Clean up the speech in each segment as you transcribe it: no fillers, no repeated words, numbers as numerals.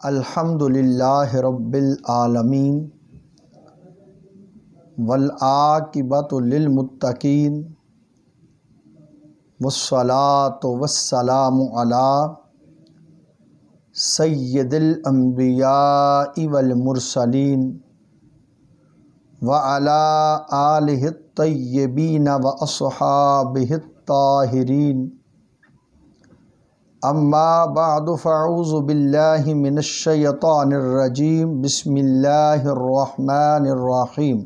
الحمدللہ رب العالمین والعاقبۃ للمتقین والصلاۃ والسلام علی سید الانبیاء والمرسلین وعلی آلہ الطیبین واصحابہ الطاہرین اما بعد فاعوذ باللہ من الشیطان الرجیم بسم اللہ الرحمن الرحیم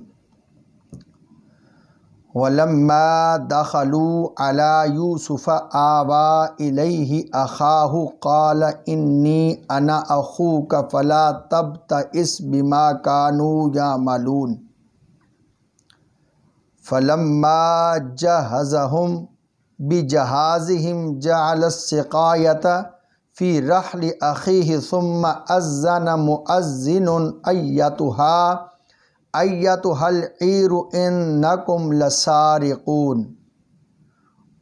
وَلَمَّا دَخَلُوا عَلَى يُوسُفَ آوَى إِلَيْهِ أَخَاهُ قَالَ إِنِّي أَنَا أَخُوكَ فَلَا تَبْتَئِسْ بِمَا كَانُوا يَعْمَلُونَ فَلَمَّا جَهَّزَهُمْ بِجَهَازِهِمْ جَعَلَ السِّقَايَةَ فِي رَحْلِ أَخِيهِ ثُمَّ أَذَّنَ مُؤَذِّنٌ أَيَّتُهَا الْعِيرُ إِنَّكُمْ لَسَارِقُونَ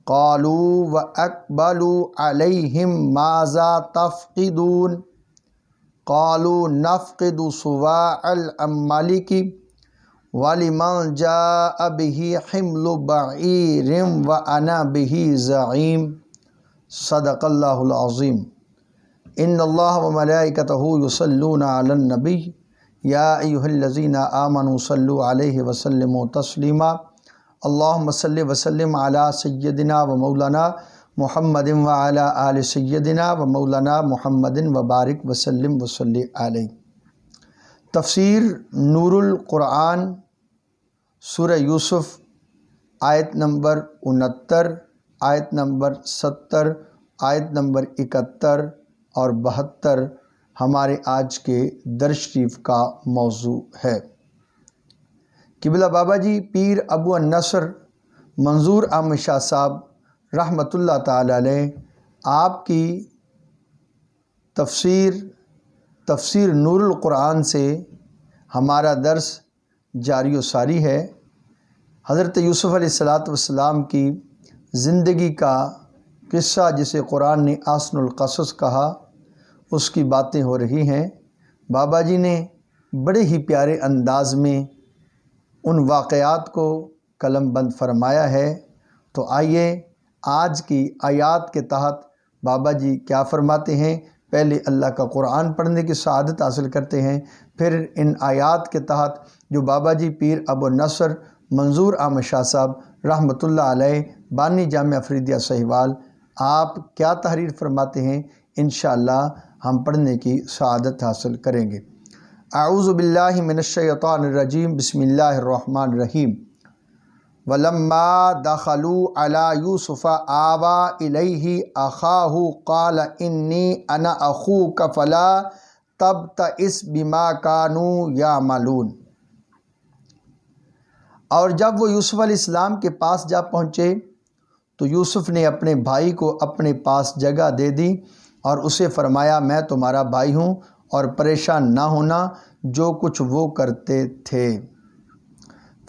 قَالُوا وَأَقْبَلُوا عَلَيْهِمْ مَاذَا تَفْقِدُونَ قَالُوا نَفْقِدُ صُوَاعَ الْمَلِكِ وَلِمَنْ جَاءَ بِهِ حِمْلُ بَعِيرٍ وَأَنَا بِهِ زَعِيمٌ صدق اللہ العظیم۔ ان اللہ وملائکتہ یصلون علی النبی یا ایھا الذین آمنوا صلوا علیہ وسلموا تسلیما اللہم صل وسلم علی سیدنا و مولانا محمد وعلی آل سیدنا و مولانا محمد وبارک وسلم وصلی علیہ۔ تفسیر نور القرآن سورہ یوسف آیت نمبر 69، آیت نمبر 70، آیت نمبر 71 اور 72 ہمارے آج کے درس شریف کا موضوع ہے۔ قبلہ بابا جی پیر ابو النصر منظور احمد شاہ صاحب رحمۃ اللہ تعالی علیہ آپ کی تفسیر نور القرآن سے ہمارا درس جاری و ساری ہے۔ حضرت یوسف علیہ السلام کی زندگی کا قصہ جسے قرآن نے احسن القصص کہا، اس کی باتیں ہو رہی ہیں۔ بابا جی نے بڑے ہی پیارے انداز میں ان واقعات کو قلم بند فرمایا ہے۔ تو آئیے آج کی آیات کے تحت بابا جی کیا فرماتے ہیں، پہلے اللہ کا قرآن پڑھنے کی سعادت حاصل کرتے ہیں، پھر ان آیات کے تحت جو بابا جی پیر ابو النصر منظور احمد شاہ صاحب رحمۃ اللہ علیہ بانی جامعہ فریدیہ سہیوال آپ کیا تحریر فرماتے ہیں، انشاءاللہ ہم پڑھنے کی سعادت حاصل کریں گے۔ اعوذ باللہ من الشیطان الرجیم بسم اللہ الرحمن الرحیم۔ وَلَمَّا دَخَلُوا عَلَى يُوسُفَ آوَى إِلَيْهِ أَخَاهُ قَالَ إِنِّي أَنَا أَخُوكَ فَلَا تَبْتَئِسْ بِمَا كَانُوا يَعْمَلُونَ۔ اور جب وہ یوسف علیہ السلام کے پاس جا پہنچے تو یوسف نے اپنے بھائی کو اپنے پاس جگہ دے دی اور اسے فرمایا میں تمہارا بھائی ہوں اور پریشان نہ ہونا جو کچھ وہ کرتے تھے۔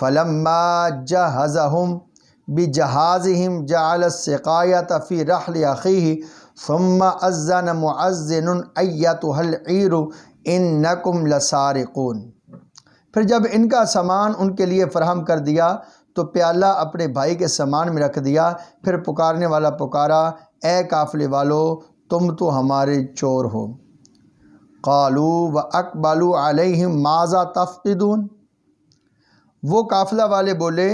فَلَمَّا جَهَّزَهُمْ بِجَهَازِهِمْ جَعَلَ السِّقَايَةَ فِي رَحْلِ أَخِيهِ ثُمَّ أَذَّنَ مُؤَذِّنٌ أَيَّتُهَا الْعِيرُ إِنَّكُمْ لَسَارِقُونَ۔ پھر جب ان کا سامان ان کے لیے فراہم کر دیا تو پیالہ اپنے بھائی کے سامان میں رکھ دیا، پھر پکارنے والا پکارا اے قافلے والو تم تو ہمارے چور ہو۔ قالوا وَأَقْبَلُوا عَلَيْهِمْ مَاذَا تَفْقِدُونَ۔ وہ قافلہ والے بولے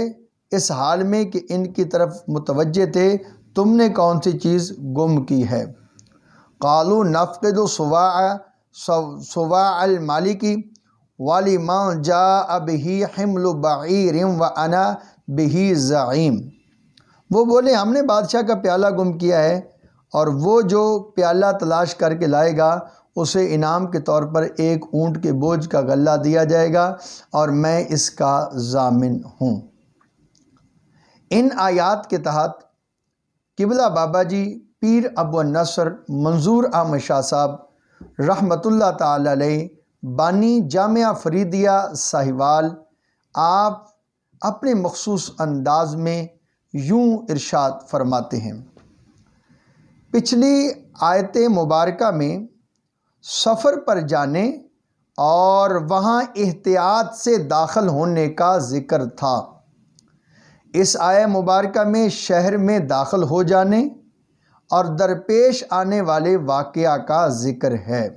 اس حال میں کہ ان کی طرف متوجہ تھے تم نے کون سی چیز گم کی ہے۔ قالوا نفقد صواع الملك وَلِمَنْ جَاءَ بِهِ حِمْلُ بَعِيرٍ وَأَنَا بِهِ زَعِيمٌ۔ وہ بولے ہم نے بادشاہ کا پیالہ گم کیا ہے اور وہ جو پیالہ تلاش کر کے لائے گا اسے انعام کے طور پر ایک اونٹ کے بوجھ کا غلہ دیا جائے گا اور میں اس کا ضامن ہوں۔ ان آیات کے تحت قبلہ بابا جی پیر ابو النصر منظور احمد شاہ صاحب رحمۃ اللہ تعالی علیہ بانی جامعہ فریدیہ ساہیوال آپ اپنے مخصوص انداز میں یوں ارشاد فرماتے ہیں۔ پچھلی آیت مبارکہ میں سفر پر جانے اور وہاں احتیاط سے داخل ہونے کا ذکر تھا۔ اس آیہ مبارکہ میں شہر میں داخل ہو جانے اور درپیش آنے والے واقعہ کا ذکر ہے۔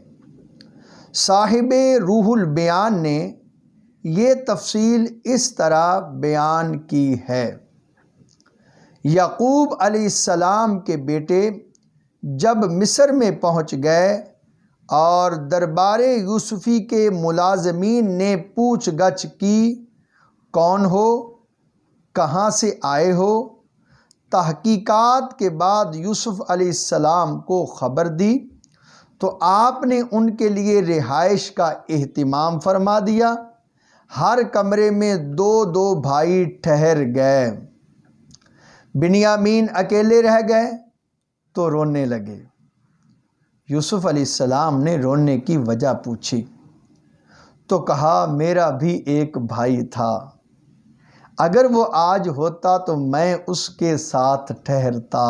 صاحب روح البیان نے یہ تفصیل اس طرح بیان کی ہے۔ یعقوب علیہ السلام کے بیٹے جب مصر میں پہنچ گئے اور دربار یوسفی کے ملازمین نے پوچھ گچھ کی، کون ہو، کہاں سے آئے ہو، تحقیقات کے بعد یوسف علیہ السلام کو خبر دی تو آپ نے ان کے لیے رہائش کا اہتمام فرما دیا۔ ہر کمرے میں 2 بھائی ٹھہر گئے۔ بنیامین اکیلے رہ گئے تو رونے لگے۔ یوسف علیہ السلام نے رونے کی وجہ پوچھی تو کہا، میرا بھی ایک بھائی تھا، اگر وہ آج ہوتا تو میں اس کے ساتھ ٹھہرتا۔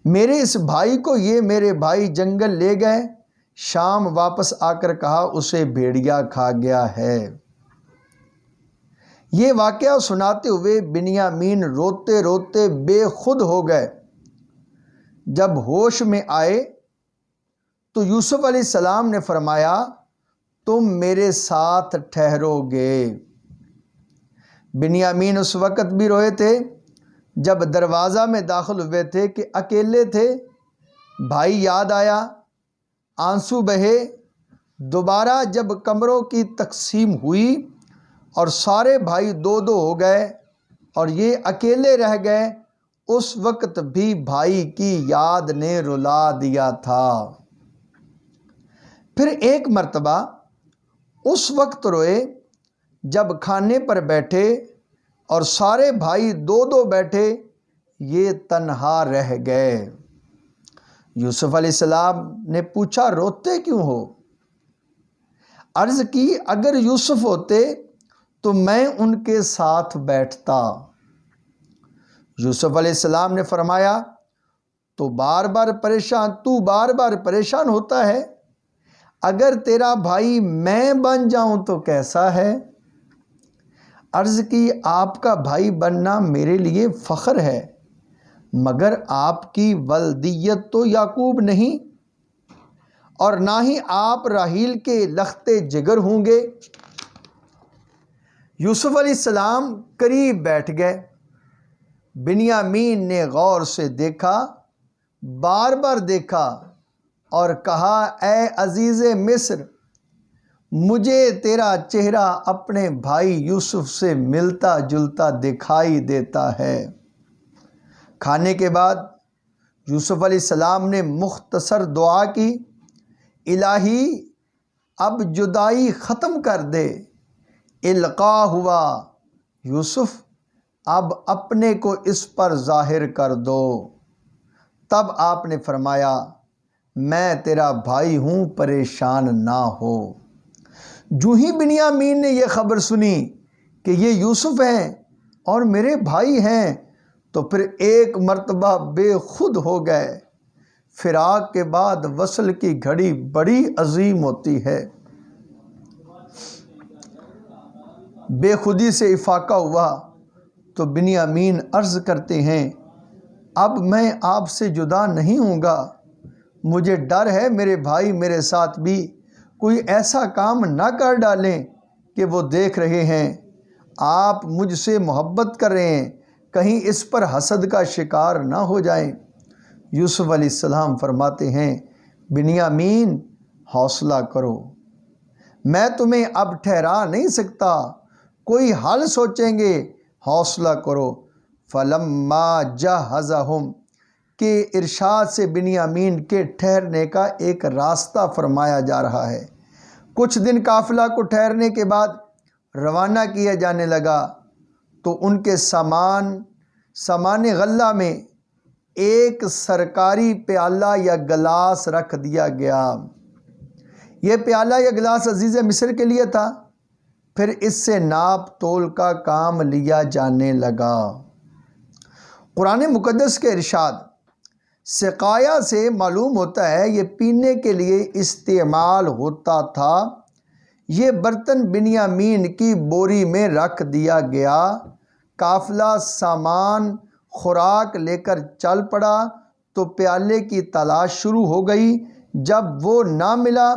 میرے اس بھائی کو یہ میرے بھائی جنگل لے گئے، شام واپس آ کر کہا اسے بھیڑیا کھا گیا ہے۔ یہ واقعہ سناتے ہوئے بنیامین روتے روتے بے خود ہو گئے۔ جب ہوش میں آئے تو یوسف علیہ السلام نے فرمایا، تم میرے ساتھ ٹھہرو گے۔ بنیامین اس وقت بھی روئے تھے جب دروازہ میں داخل ہوئے تھے کہ اکیلے تھے۔ بھائی یاد آیا، آنسو بہے۔ دوبارہ جب کمروں کی تقسیم ہوئی اور سارے بھائی 2 ہو گئے اور یہ اکیلے رہ گئے، اس وقت بھی بھائی کی یاد نے رلا دیا تھا۔ پھر ایک مرتبہ اس وقت روئے جب کھانے پر بیٹھے اور سارے بھائی 2 بیٹھے، یہ تنہا رہ گئے۔ یوسف علیہ السلام نے پوچھا، روتے کیوں ہو؟ عرض کی، اگر یوسف ہوتے تو میں ان کے ساتھ بیٹھتا۔ یوسف علیہ السلام نے فرمایا، تو بار بار پریشان ہوتا ہے، اگر تیرا بھائی میں بن جاؤں تو کیسا ہے؟ عرض کی، آپ کا بھائی بننا میرے لیے فخر ہے، مگر آپ کی ولدیت تو یعقوب نہیں اور نہ ہی آپ راحیل کے لختے جگر ہوں گے۔ یوسف علیہ السلام قریب بیٹھ گئے۔ بنیامین نے غور سے دیکھا، بار بار دیکھا اور کہا، اے عزیز مصر، مجھے تیرا چہرہ اپنے بھائی یوسف سے ملتا جلتا دکھائی دیتا ہے۔ کھانے کے بعد یوسف علیہ السلام نے مختصر دعا کی، الہی اب جدائی ختم کر دے۔ القا ہوا، یوسف اب اپنے کو اس پر ظاہر کر دو۔ تب آپ نے فرمایا، میں تیرا بھائی ہوں، پریشان نہ ہو۔ جو ہی بنیامین نے یہ خبر سنی کہ یہ یوسف ہیں اور میرے بھائی ہیں تو پھر ایک مرتبہ بے خود ہو گئے۔ فراق کے بعد وصل کی گھڑی بڑی عظیم ہوتی ہے۔ بے خودی سے افاقہ ہوا تو بنیامین عرض کرتے ہیں، اب میں آپ سے جدا نہیں ہوں گا، مجھے ڈر ہے میرے بھائی میرے ساتھ بھی کوئی ایسا کام نہ کر ڈالیں کہ وہ دیکھ رہے ہیں، آپ مجھ سے محبت کر رہے ہیں، کہیں اس پر حسد کا شکار نہ ہو جائیں۔ یوسف علیہ السلام فرماتے ہیں، بنیامین حوصلہ کرو، میں تمہیں اب ٹھہرا نہیں سکتا، کوئی حل سوچیں گے، حوصلہ کرو۔ فلما جہزہم کے ارشاد سے بنیامین کے ٹھہرنے کا ایک راستہ فرمایا جا رہا ہے۔ کچھ دن قافلہ کو ٹھہرنے کے بعد روانہ کیا جانے لگا تو ان کے سامان غلہ میں ایک سرکاری پیالہ یا گلاس رکھ دیا گیا۔ یہ پیالہ یا گلاس عزیز مصر کے لیے تھا۔ پھر اس سے ناپ تول کا کام لیا جانے لگا۔ قرآن مقدس کے ارشاد سقایا سے معلوم ہوتا ہے یہ پینے کے لیے استعمال ہوتا تھا۔ یہ برتن بنیامین کی بوری میں رکھ دیا گیا۔ قافلہ سامان خوراک لے کر چل پڑا تو پیالے کی تلاش شروع ہو گئی۔ جب وہ نہ ملا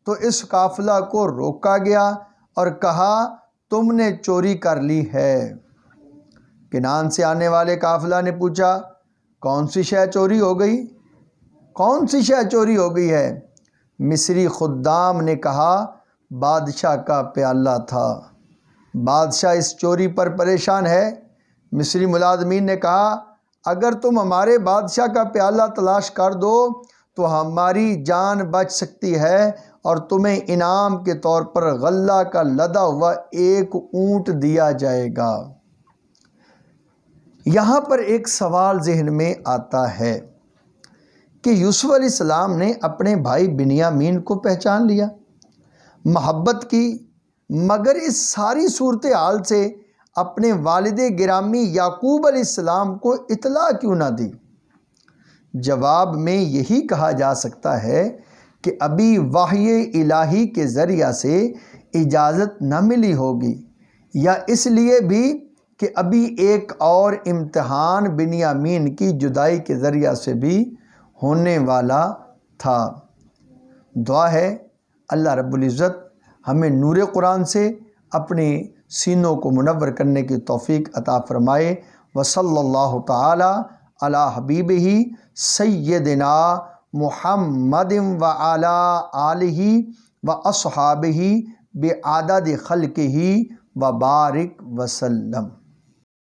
تو اس قافلہ کو روکا گیا اور کہا تم نے چوری کر لی ہے۔ کنعان سے آنے والے قافلہ نے پوچھا کون سی شے چوری ہو گئی؟ کون سی شے چوری ہو گئی ہے؟ مصری خدام نے کہا بادشاہ کا پیالہ تھا۔ بادشاہ اس چوری پر پریشان ہے۔ مصری ملازمین نے کہا اگر تم ہمارے بادشاہ کا پیالہ تلاش کر دو تو ہماری جان بچ سکتی ہے اور تمہیں انعام کے طور پر غلہ کا لدا ہوا ایک اونٹ دیا جائے گا۔ یہاں پر ایک سوال ذہن میں آتا ہے کہ یوسف علیہ السلام نے اپنے بھائی بنیامین کو پہچان لیا، محبت کی، مگر اس ساری صورتحال سے اپنے والد گرامی یعقوب علیہ السلام کو اطلاع کیوں نہ دی؟ جواب میں یہی کہا جا سکتا ہے کہ ابھی وحی الہی کے ذریعہ سے اجازت نہ ملی ہوگی، یا اس لیے بھی کہ ابھی ایک اور امتحان بنیامین کی جدائی کے ذریعہ سے بھی ہونے والا تھا۔ دعا ہے اللہ رب العزت ہمیں نور قرآن سے اپنے سینوں کو منور کرنے کی توفیق عطا فرمائے۔ وصلی اللہ تعالی علی حبیبہ سیدنا محمد وعلی آلہ واصحابہ بعدد خلقہ وبارک وسلم۔